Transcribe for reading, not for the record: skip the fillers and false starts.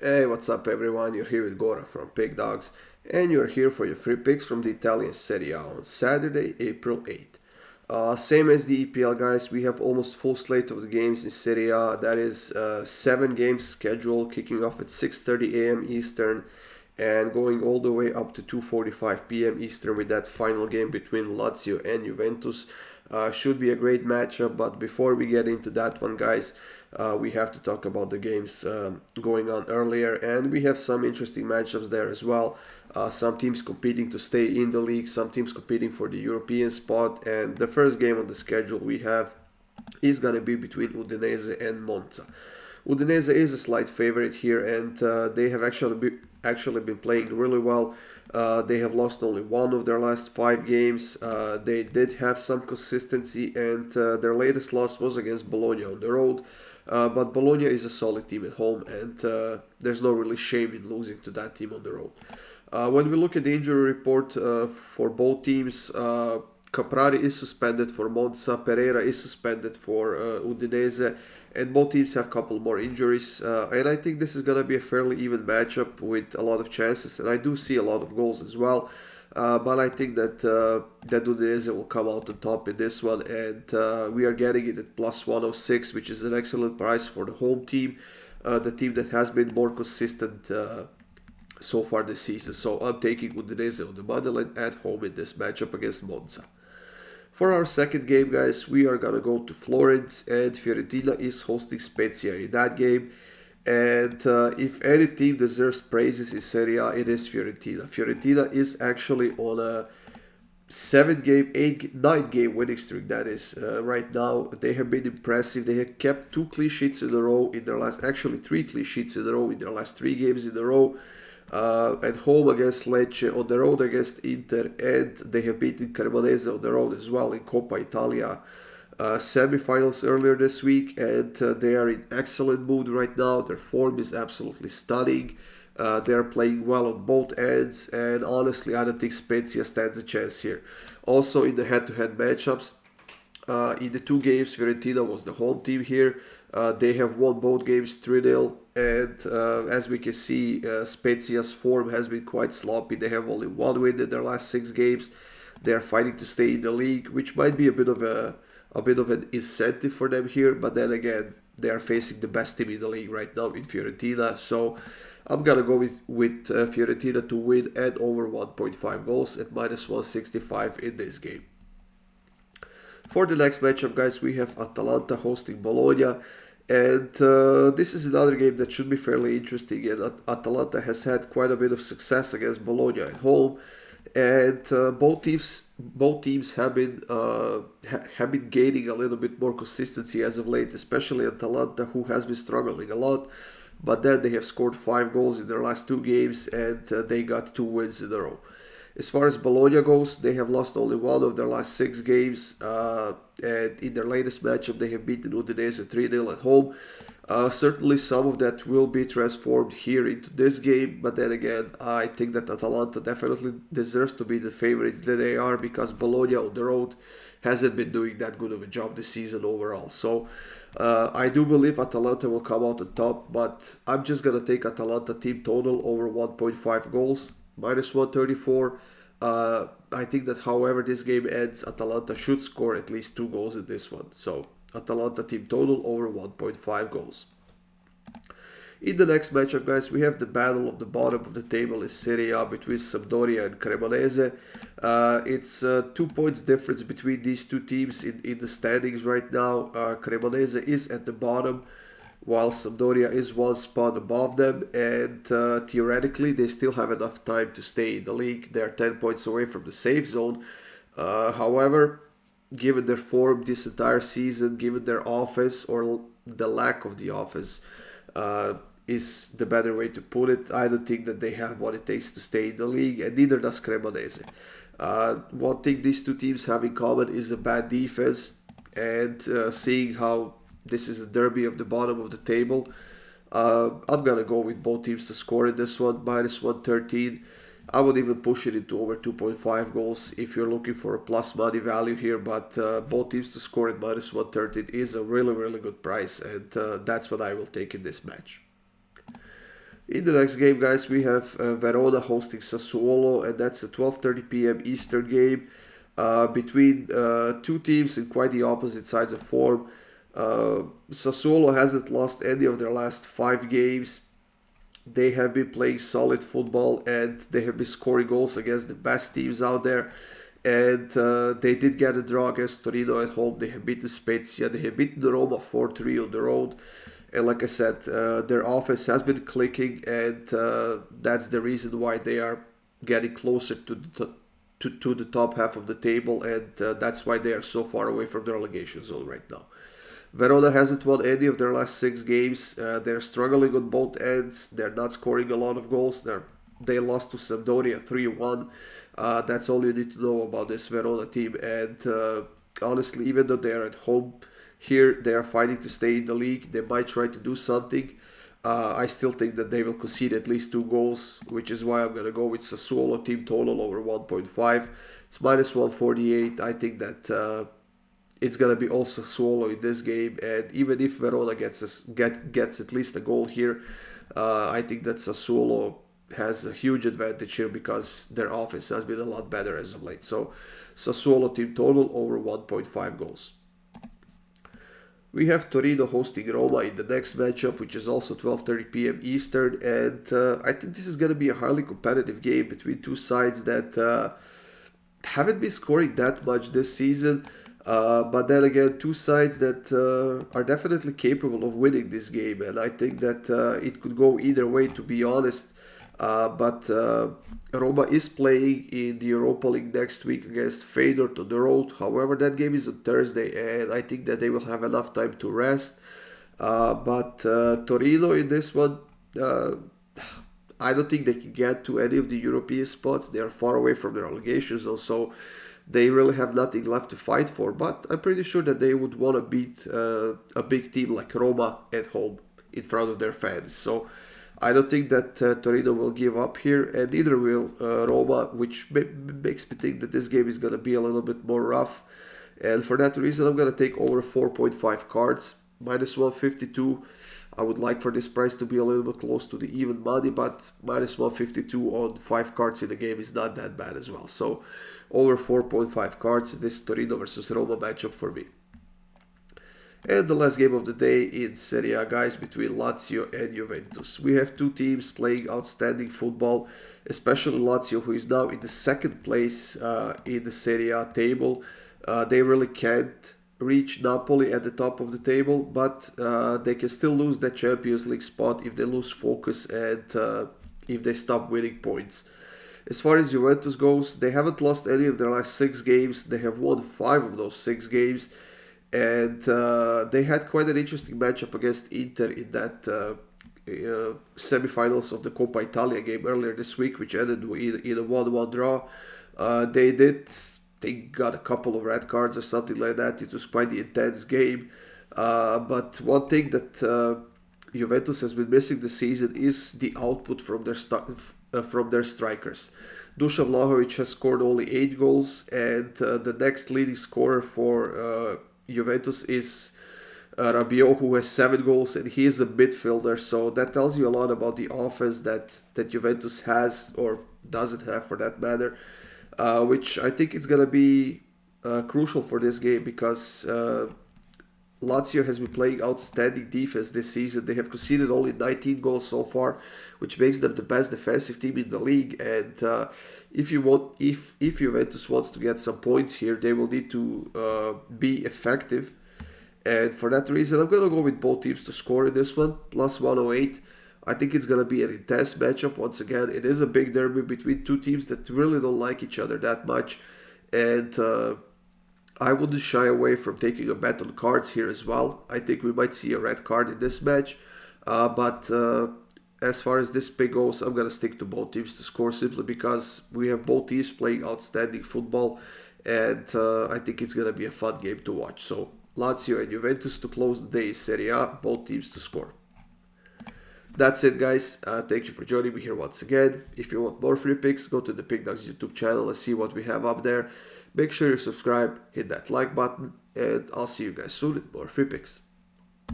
Hey, what's up everyone? You're here with Goran from Pickdawgz, and you're here for your free picks from the Italian Serie A on Saturday, April 8th. Same as the EPL guys, we have almost full slate of the games in Serie A. That is 7 games scheduled, kicking off at 6:30 a.m. Eastern and going all the way up to 2:45 p.m. Eastern with that final game between Lazio and Juventus. Should be a great matchup, but before we get into that one, guys, we have to talk about the games going on earlier, and we have some interesting matchups there as well. Some teams competing to stay in the league, some teams competing for the European spot, and the first game on the schedule we have is going to be between Udinese and Monza. Udinese is a slight favorite here, and they have actually been playing really well. They have lost only one of their last 5 games. They did have some consistency, and their latest loss was against Bologna on the road. But Bologna is a solid team at home, and there's no really shame in losing to that team on the road. When we look at the injury report for both teams, Caprari is suspended for Monza, Pereira is suspended for Udinese, and both teams have a couple more injuries. And I think this is going to be a fairly even matchup with a lot of chances, and I do see a lot of goals as well. But I think that Udinese will come out on top in this one, and we are getting it at plus 106, which is an excellent price for the home team, the team that has been more consistent so far this season. So I'm taking Udinese on the money line at home in this matchup against Monza. For our second game, guys, we are going to go to Florence, and Fiorentina is hosting Spezia in that game. And if any team deserves praises in Serie A, it is Fiorentina. Fiorentina is actually on a 9-game winning streak, that is, right now. They have been impressive. They have kept 2 clean sheets in a row in their last, actually 3 clean sheets in a row in their last 3 games in a row. At home against Lecce, on the road against Inter, and they have beaten Cremonese on the road as well in Coppa Italia semi-finals earlier this week, and they are in excellent mood right now. Their form is absolutely stunning. They are playing well on both ends, and honestly, I don't think Spezia stands a chance here. Also, in the head-to-head matchups, in the 2 games, Fiorentina was the home team here. They have won both games 3-0, and as we can see, Spezia's form has been quite sloppy. They have only 1 win in their last 6 games. They are fighting to stay in the league, which might be a bit of an incentive for them here. But then again, they are facing the best team in the league right now in Fiorentina. So I'm gonna go with Fiorentina to win and over 1.5 goals at minus 165 in this game. For the next matchup, guys, we have Atalanta hosting Bologna, and this is another game that should be fairly interesting. And Atalanta has had quite a bit of success against Bologna at home, and both teams have been gaining a little bit more consistency as of late, especially Atalanta, who has been struggling a lot. But then they have scored 5 goals in their last 2 games, and they got 2 wins in a row. As far as Bologna goes, they have lost only 1 of their last 6 games, and in their latest matchup they have beaten Udinese 3-0 at home. Certainly some of that will be transformed here into this game, but then again, I think that Atalanta definitely deserves to be the favorites that they are, because Bologna on the road hasn't been doing that good of a job this season overall. So I do believe Atalanta will come out on top, but I'm just going to take Atalanta team total over 1.5 goals. Minus 134. I think that however this game ends, Atalanta should score at least 2 goals in this one. So Atalanta team total over 1.5 goals. In the next matchup, guys, we have the battle of the bottom of the table in Serie A between Sampdoria and Cremonese. It's 2 points difference between these 2 teams in the standings right now. Cremonese is at the bottom, while Sampdoria is 1 spot above them, and theoretically they still have enough time to stay in the league. They are 10 points away from the safe zone. However, given their form this entire season, given their offense, or the lack of the offense, is the better way to put it, I don't think that they have what it takes to stay in the league, and neither does Cremonese. One thing these 2 teams have in common is a bad defense, and seeing how this is a derby of the bottom of the table, I'm going to go with both teams to score in this one, minus 113. I would even push it into over 2.5 goals if you're looking for a plus money value here, but both teams to score at minus 113 is a really, really good price, and that's what I will take in this match. In the next game, guys, we have Verona hosting Sassuolo, and that's a 12:30 p.m. Eastern game between two teams in quite the opposite sides of form. Sassuolo hasn't lost any of their last 5 games. They have been playing solid football and they have been scoring goals against the best teams out there. And they did get a draw against Torino at home. They have beaten Spezia. They have beaten the Roma 4-3 on the road. And like I said, their offense has been clicking, and that's the reason why they are getting closer to the top half of the table, and that's why they are so far away from the relegation zone right now. Verona hasn't won any of their last 6 games. They're struggling on both ends. They're not scoring a lot of goals. They lost to Sampdoria 3-1. That's all you need to know about this Verona team. And honestly, even though they're at home here, they are fighting to stay in the league. They might try to do something. I still think that they will concede at least 2 goals, which is why I'm going to go with Sassuolo team total over 1.5. It's minus 148. I think that it's going to be all Sassuolo in this game. And even if Verona gets at least a goal here, I think that Sassuolo has a huge advantage here because their offense has been a lot better as of late. So Sassuolo team total over 1.5 goals. We have Torino hosting Roma in the next matchup, which is also 12:30 p.m. Eastern, and I think this is going to be a highly competitive game between two sides that haven't been scoring that much this season, but then again, two sides that are definitely capable of winning this game, and I think that it could go either way, to be honest. But Roma is playing in the Europa League next week against Feyenoord on the road. However, that game is on Thursday, and I think that they will have enough time to rest. But Torino in this one, I don't think they can get to any of the European spots. They are far away from the relegation zone, so they really have nothing left to fight for. But I'm pretty sure that they would want to beat a big team like Roma at home in front of their fans. So I don't think that Torino will give up here, and neither will Roma, which makes me think that this game is going to be a little bit more rough. And for that reason, I'm going to take over 4.5 cards, minus 152. I would like for this price to be a little bit close to the even money, but minus 152 on 5 cards in the game is not that bad as well. So over 4.5 cards, this Torino versus Roma matchup for me. And the last game of the day in Serie A, guys, between Lazio and Juventus. We have two teams playing outstanding football, especially Lazio, who is now in the second place in the Serie A table. They really can't reach Napoli at the top of the table, but they can still lose that Champions League spot if they lose focus and if they stop winning points. As far as Juventus goes, they haven't lost any of their last 6 games. They have won 5 of those 6 games. And they had quite an interesting matchup against Inter in that semifinals of the Coppa Italia game earlier this week, which ended in a 1-1 draw. They got a couple of red cards or something like that. It was quite an intense game. But one thing that Juventus has been missing this season is the output from their strikers. Dusan Vlahovic has scored only 8 goals, and the next leading scorer for Juventus is Rabiot, who has 7 goals, and he is a midfielder, so that tells you a lot about the offense that Juventus has, or doesn't have for that matter, which I think is going to be crucial for this game, because Lazio has been playing outstanding defense this season. They have conceded only 19 goals so far, which makes them the best defensive team in the league. And if Juventus wants to get some points here, they will need to be effective. And for that reason, I'm going to go with both teams to score in this one, plus 108. I think it's going to be an intense matchup. Once again, it is a big derby between two teams that really don't like each other that much. And I wouldn't shy away from taking a bet on cards here as well. I think we might see a red card in this match. But as far as this pick goes, I'm going to stick to both teams to score, simply because we have both teams playing outstanding football. And I think it's going to be a fun game to watch. So Lazio and Juventus to close the day, Serie A, both teams to score. That's it, guys. Thank you for joining me here once again. If you want more free picks, go to the Pick Dawgz YouTube channel and see what we have up there. Make sure you subscribe, hit that like button, and I'll see you guys soon with more free picks.